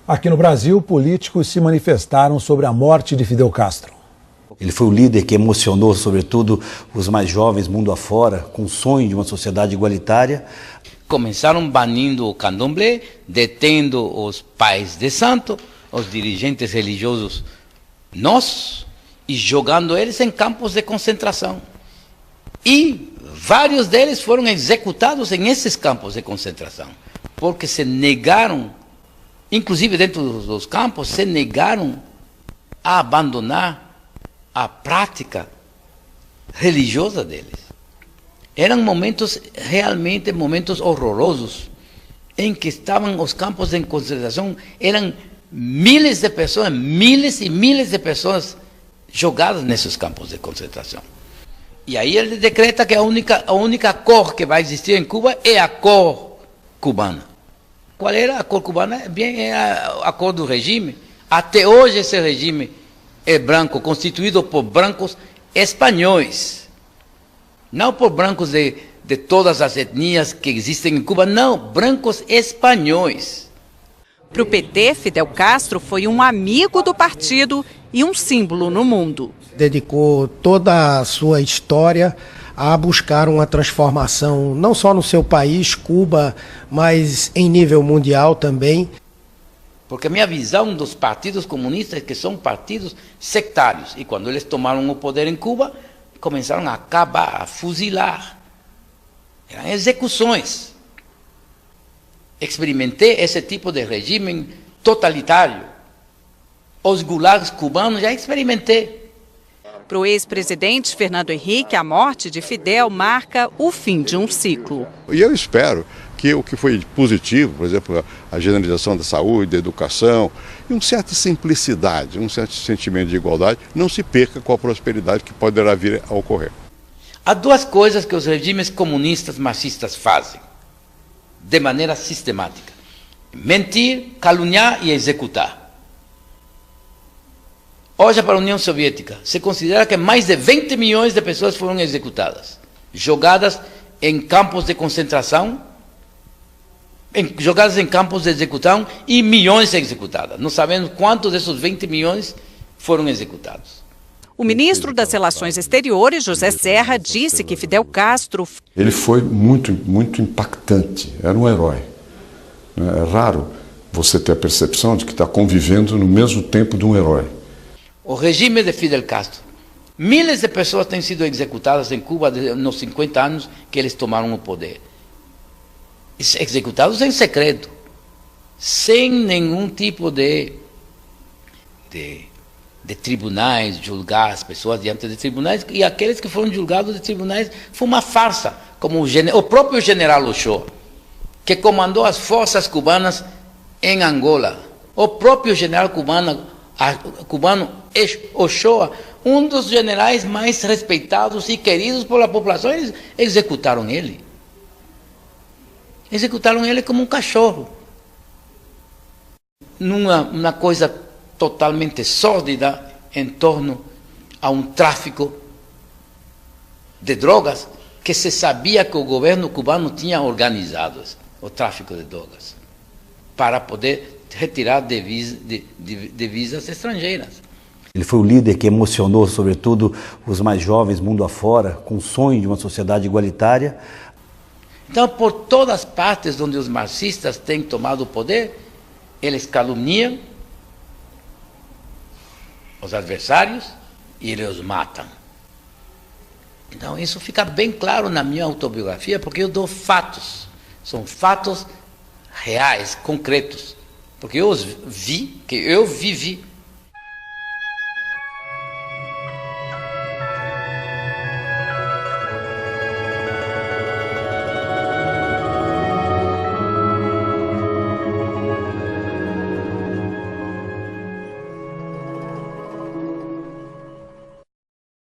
Aqui no Brasil, políticos se manifestaram sobre a morte de Fidel Castro. Ele foi o líder que emocionou, sobretudo, os mais jovens mundo afora, com o sonho de uma sociedade igualitária. Começaram banindo o candomblé, detendo os pais de santo, os dirigentes religiosos nossos, e jogando eles em campos de concentração. E vários deles foram executados em esses campos de concentração, porque se negaram, inclusive dentro dos campos, se negaram a abandonar a prática religiosa deles. Eram momentos, realmente momentos horrorosos, em que estavam os campos de concentração, eram miles de pessoas, miles e miles de pessoas jogadas nesses campos de concentração. E aí ele decreta que a única cor que vai existir em Cuba é a cor cubana. Qual era a cor cubana? Bem, era a cor do regime. Até hoje esse regime é branco, constituído por brancos espanhóis. Não por brancos de todas as etnias que existem em Cuba, não, brancos espanhóis. Para o PT, Fidel Castro foi um amigo do partido e um símbolo no mundo. Dedicou toda a sua história a buscar uma transformação, não só no seu país, Cuba, mas em nível mundial também. Porque a minha visão dos partidos comunistas é que são partidos sectários. E quando eles tomaram o poder em Cuba, começaram a acabar, a fuzilar. Eram execuções. Experimentei esse tipo de regime totalitário. Os gulags cubanos já experimentei. Para o ex-presidente Fernando Henrique, a morte de Fidel marca o fim de um ciclo. E eu espero que o que foi positivo, por exemplo, a generalização da saúde, da educação, e uma certa simplicidade, um certo sentimento de igualdade, não se perca com a prosperidade que poderá vir a ocorrer. Há duas coisas que os regimes comunistas marxistas fazem, de maneira sistemática: mentir, caluniar e executar. Hoje, para a União Soviética, se considera que mais de 20 milhões de pessoas foram executadas, jogadas em campos de concentração, jogadas em campos de execução, e milhões executadas. Não sabemos quantos desses 20 milhões foram executados. O ministro das Relações Exteriores, José Serra, disse que Fidel Castro... Ele foi muito impactante, era um herói. É raro você ter a percepção de que está convivendo no mesmo tempo de um herói. O regime de Fidel Castro, miles de pessoas têm sido executadas em Cuba nos 50 anos que eles tomaram o poder. Executados em secreto, sem nenhum tipo de tribunais, julgar as pessoas diante de tribunais, e aqueles que foram julgados de tribunais foi uma farsa, como o próprio general Ochoa, que comandou as forças cubanas em Angola. O próprio general cubano Ochoa, um dos generais mais respeitados e queridos pela população, eles executaram ele. Executaram ele como um cachorro. Numa coisa totalmente sórdida em torno a um tráfico de drogas que se sabia que o governo cubano tinha organizado, o tráfico de drogas, para poder retirar divisas estrangeiras. Ele foi o líder que emocionou, sobretudo, os mais jovens mundo afora, com o sonho de uma sociedade igualitária. Então, por todas as partes onde os marxistas têm tomado o poder, eles caluniam os adversários e eles os matam. Então, isso fica bem claro na minha autobiografia, porque eu dou fatos. São fatos reais, concretos. Porque eu vivi